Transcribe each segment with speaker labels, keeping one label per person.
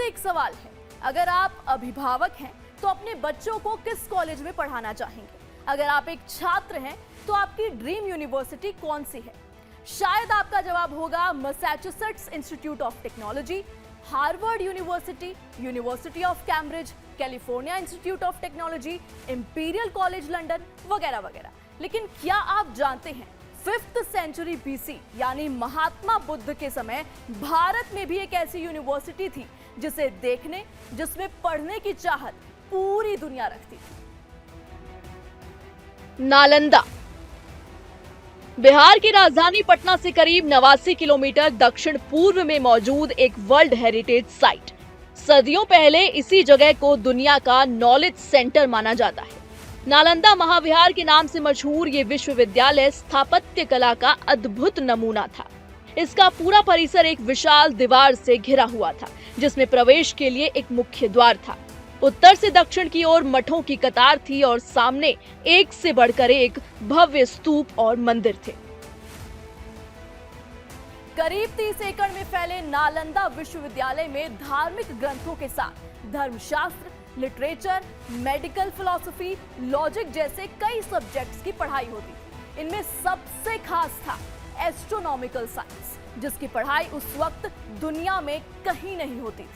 Speaker 1: आपसे एक सवाल है, अगर आप अभिभावक हैं तो अपने बच्चों को किस कॉलेज में पढ़ाना चाहेंगे? अगर आप एक छात्र हैं तो आपकी ड्रीम यूनिवर्सिटी कौन सी है? शायद आपका जवाब होगा Massachusetts institute of technology, Harvard university, university of Cambridge, California institute of technology, imperial college London वगैरह वगैरह। लेकिन क्या आप जानते हैं 5th सेंचुरी BC यानी महात्मा बुद्ध के समय भारत में भी एक ऐसी यूनिवर्सिटी थी जिसे देखने, जिसमें पढ़ने की चाहत पूरी दुनिया रखती थी।
Speaker 2: नालंदा बिहार की राजधानी पटना से करीब 89 किलोमीटर दक्षिण पूर्व में मौजूद एक वर्ल्ड हेरिटेज साइट। सदियों पहले इसी जगह को दुनिया का नॉलेज सेंटर माना जाता है। नालंदा महाविहार के नाम से मशहूर ये विश्वविद्यालय स्थापत्य कला का अद्भुत नमूना था। इसका पूरा परिसर एक विशाल दीवार से घिरा हुआ था, जिसमें प्रवेश के लिए एक मुख्य द्वार था। उत्तर से दक्षिण की ओर मठों की कतार थी और सामने एक से बढ़कर एक भव्य स्तूप और मंदिर थे।
Speaker 1: करीब 30 एकड़ में फैले नालंदा विश्वविद्यालय में धार्मिक ग्रंथों के साथ धर्मशास्त्र, लिटरेचर, मेडिकल फिलॉसफी, लॉजिक जैसे कई सब्जेक्ट्स की पढ़ाई होती थी। इनमें सबसे खास था एस्ट्रोनॉमिकल साइंस, जिसकी पढ़ाई उस वक्त दुनिया में कहीं नहीं होती थी।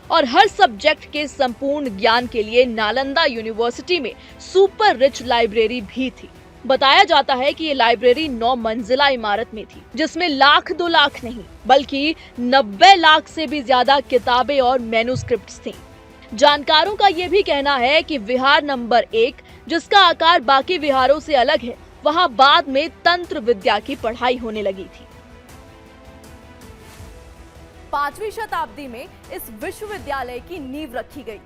Speaker 2: और हर सब्जेक्ट के संपूर्ण ज्ञान के लिए नालंदा यूनिवर्सिटी में सुपर रिच लाइब्रेरी भी थी। बताया जाता है कि ये लाइब्रेरी 9 मंजिला इमारत में थी, जिसमें लाख 2 लाख नहीं बल्कि 90 लाख से भी ज्यादा किताबें और मैन्युस्क्रिप्ट्स थी। जानकारों का ये भी कहना है कि विहार नंबर 1, जिसका आकार बाकी विहारों से अलग है, वहां बाद में तंत्र विद्या की पढ़ाई होने लगी थी।
Speaker 1: 5वीं शताब्दी में इस विश्वविद्यालय की नींव रखी गई,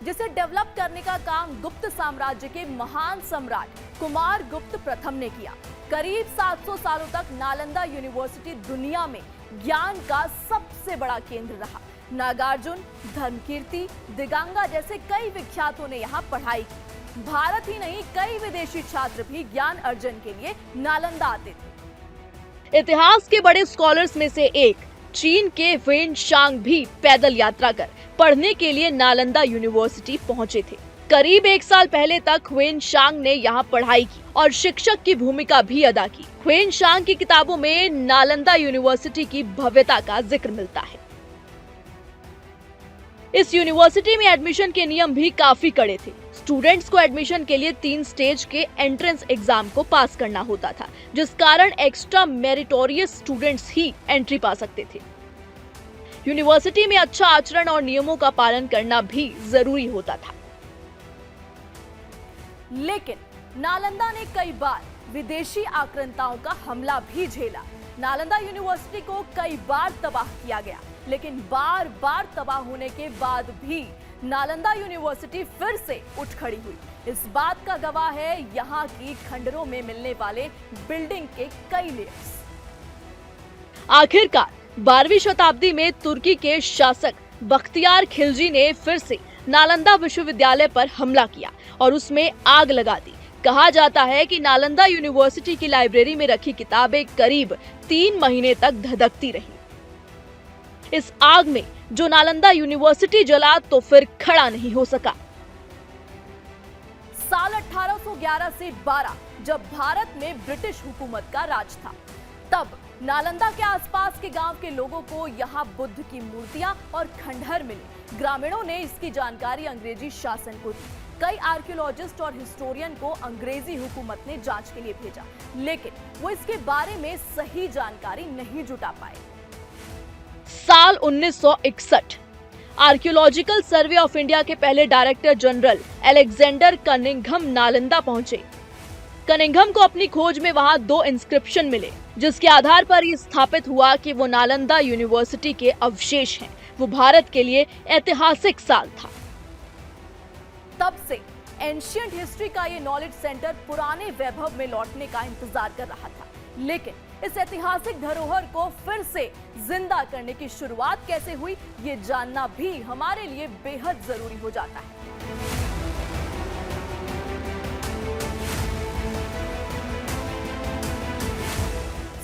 Speaker 1: जिसे डेवलप करने का काम गुप्त साम्राज्य के महान सम्राट कुमार गुप्त प्रथम ने किया। करीब 700 सालों तक नालंदा यूनिवर्सिटी दुनिया में ज्ञान का सबसे बड़ा केंद्र रहा। नागार्जुन, धर्मकीर्ति, दिगांगा जैसे कई विख्यातों ने यहाँ पढ़ाई की। भारत ही नहीं, कई विदेशी छात्र भी ज्ञान अर्जन के लिए नालंदा आते थे।
Speaker 2: इतिहास के बड़े स्कॉलर्स में से एक चीन के वेन शांग भी पैदल यात्रा कर पढ़ने के लिए नालंदा यूनिवर्सिटी पहुंचे थे। करीब 1 साल पहले तक वेन शांग ने यहाँ पढ़ाई की और शिक्षक की भूमिका भी अदा की। वेन शांग की किताबों में नालंदा यूनिवर्सिटी की भव्यता का जिक्र मिलता है। इस यूनिवर्सिटी में एडमिशन के नियम भी काफी कड़े थे। स्टूडेंट्स को एडमिशन के लिए 3 स्टेज के एंट्रेंस एग्जाम को पास करना होता था, जिस कारण एक्स्ट्रा मेरिटोरियस स्टूडेंट्स ही एंट्री पा सकते थे। यूनिवर्सिटी में अच्छा आचरण और नियमों का पालन करना भी जरूरी होता था।
Speaker 1: लेकिन नालंदा ने कई बार विदेशी आक्रांताओं का हमला भी झेला। नालंदा यूनिवर्सिटी को कई बार तबाह किया गया, लेकिन बार बार तबाह होने के बाद भी नालंदा यूनिवर्सिटी फिर से उठ खड़ी हुई। इस बात का गवाह है यहाँ की खंडरों में मिलने वाले बिल्डिंग के कई लेयर्स।
Speaker 2: आखिरकार 12वीं शताब्दी में तुर्की के शासक बख्तियार खिलजी ने फिर से नालंदा विश्वविद्यालय पर हमला किया और उसमें आग लगा दी। कहा जाता है कि नालंदा यूनिवर्सिटी की लाइब्रेरी में रखी किताबें करीब 3 महीने तक धधकती रही। इस आग में जो नालंदा यूनिवर्सिटी जला तो फिर खड़ा नहीं हो सका।
Speaker 1: साल 1811 से 12 जब भारत में ब्रिटिश हुकूमत का राज था, तब नालंदा के आसपास के गांव के लोगों को यहाँ बुद्ध की मूर्तियां और खंडहर मिले। ग्रामीणों ने इसकी जानकारी अंग्रेजी शासन को दी। कई आर्कियोलॉजिस्ट और हिस्टोरियन को अंग्रेजी हुकूमत ने जांच के लिए भेजा, लेकिन वो इसके बारे में सही जानकारी नहीं जुटा पाए।
Speaker 2: साल 1961 आर्कियोलॉजिकल सर्वे ऑफ इंडिया के पहले director general Alexander Cunningham Nalanda पहुंचे। कनिंघम को अपनी खोज में वहां 2 इंस्क्रिप्शन मिले, जिसके आधार पर यह स्थापित हुआ कि वो नालंदा यूनिवर्सिटी के अवशेष हैं। वो भारत के लिए ऐतिहासिक साल था।
Speaker 1: तब से एंशिएंट हिस्ट्री का ये नॉलेज सेंटर पुराने वैभव में लौटने का इंतजार कर रहा था, लेकिन इस ऐतिहासिक धरोहर को फिर से जिंदा करने की शुरुआत कैसे हुई, ये जानना भी हमारे लिए बेहद जरूरी हो जाता है।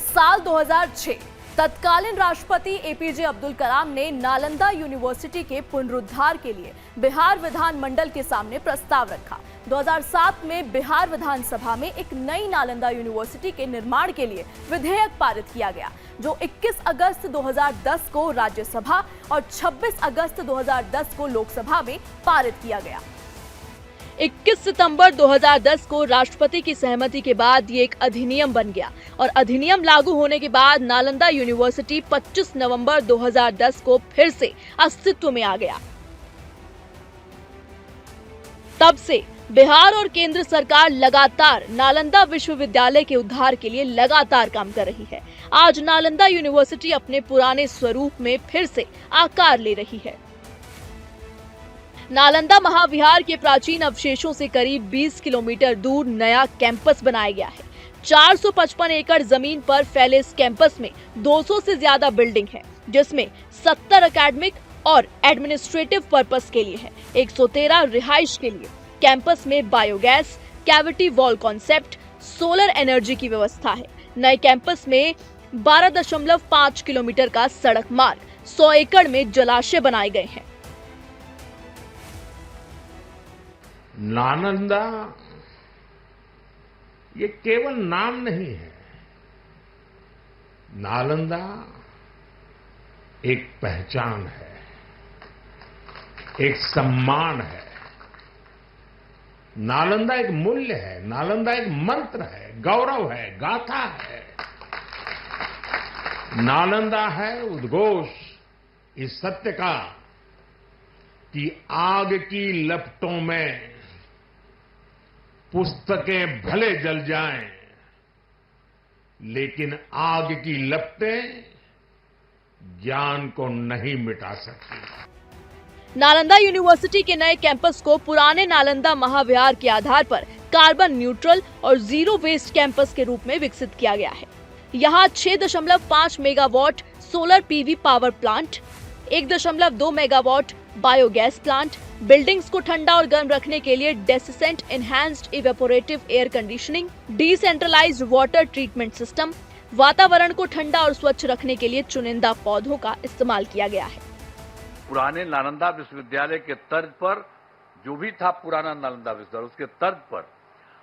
Speaker 1: साल 2006 तत्कालीन राष्ट्रपति एपीजे अब्दुल कलाम ने नालंदा यूनिवर्सिटी के पुनरुद्धार के लिए बिहार विधानमंडल के सामने प्रस्ताव रखा। 2007 में बिहार विधानसभा में एक नई नालंदा यूनिवर्सिटी के निर्माण के लिए विधेयक पारित किया गया, जो 21 अगस्त 2010 को राज्यसभा और 26 अगस्त 2010 को लोकसभा में पारित किया गया।
Speaker 2: 21 सितंबर 2010 को राष्ट्रपति की सहमति के बाद ये एक अधिनियम बन गया और अधिनियम लागू होने के बाद नालंदा यूनिवर्सिटी 25 नवंबर 2010 को फिर से अस्तित्व में आ गया। तब से बिहार और केंद्र सरकार लगातार नालंदा विश्वविद्यालय के उद्धार के लिए लगातार काम कर रही है। आज नालंदा यूनिवर्सिटी अपने पुराने स्वरूप में फिर से आकार ले रही है। नालंदा महाविहार के प्राचीन अवशेषों से करीब 20 किलोमीटर दूर नया कैंपस बनाया गया है। 455 एकड़ जमीन पर फैले इस कैंपस में 200 से ज्यादा बिल्डिंग है, जिसमें 70 एकेडमिक और एडमिनिस्ट्रेटिव पर्पस के लिए है, 113 रिहाइश के लिए। कैंपस में biogas, cavity wall concept, solar energy की व्यवस्था है। नए कैंपस में 12.5 किलोमीटर का सड़क मार्ग, 100 एकड़ में जलाशय बनाए गए हैं।
Speaker 3: नालंदा ये केवल नाम नहीं है। नालंदा एक पहचान है, एक सम्मान है। नालंदा एक मूल्य है, नालंदा एक मंत्र है, गौरव है, गाथा है। नालंदा है उद्घोष इस सत्य का कि आग की लपटों में पुस्तकें भले जल जाएं, लेकिन आग की लपटें ज्ञान को नहीं मिटा सकती।
Speaker 2: नालंदा यूनिवर्सिटी के नए कैंपस को पुराने नालंदा महाविहार के आधार पर कार्बन न्यूट्रल और जीरो वेस्ट कैंपस के रूप में विकसित किया गया है। यहाँ 6.5 megawatt solar PV power plant, 1.2 megawatt biogas plant, buildings को ठंडा और गर्म रखने के लिए desiccant enhanced evaporative air conditioning, decentralised water treatment system, वातावरण को ठंडा और स्वच्छ रखने के लिए चुनिंदा पौधों का इस्तेमाल किया गया है।
Speaker 4: पुराने नालंदा विश्वविद्यालय के तर्ज पर जो भी था पुराना नालंदा विश्वविद्यालय, उसके तर्ज पर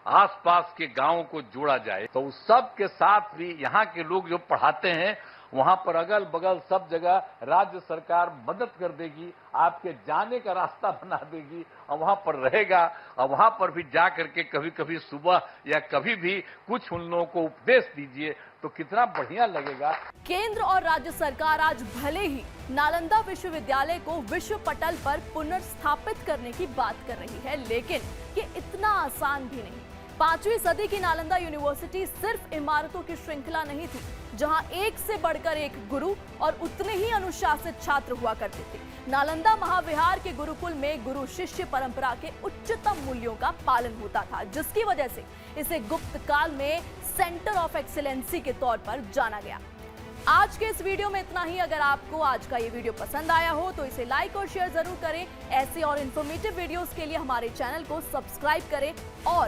Speaker 4: आसपास के गांवों को जोड़ा जाए, तो उस सब के साथ भी यहाँ के लोग जो पढ़ाते हैं वहां पर अगल बगल सब जगह राज्य सरकार मदद कर देगी, आपके जाने का रास्ता बना देगी और वहां पर रहेगा। और वहां पर भी जा करके कभी कभी सुबह या कभी भी कुछ उन लोगों को उपदेश दीजिए तो कितना बढ़िया लगेगा।
Speaker 1: केंद्र और राज्य सरकार आज भले ही नालंदा विश्वविद्यालय को विश्व पटल पर पुनर्स्थापित करने की बात कर रही है, लेकिन ये इतना आसान भी नहीं। 5वीं सदी की नालंदा यूनिवर्सिटी सिर्फ इमारतों की श्रृंखला नहीं थी, जहां एक से बढ़कर एक गुरु और उतने ही अनुशासित छात्र हुआ करते थे। नालंदा महाविहार के गुरुकुल में गुरु शिष्य परंपरा के उच्चतम मूल्यों का पालन होता था, जिसकी वजह से इसे गुप्त काल में सेंटर ऑफ एक्सीलेंसी के तौर पर जाना गया। आज के इस वीडियो में इतना ही। अगर आपको आज का ये वीडियो पसंद आया हो तो इसे लाइक और शेयर जरूर करें। ऐसे और इन्फॉर्मेटिव वीडियोस के लिए हमारे चैनल को सब्सक्राइब करें और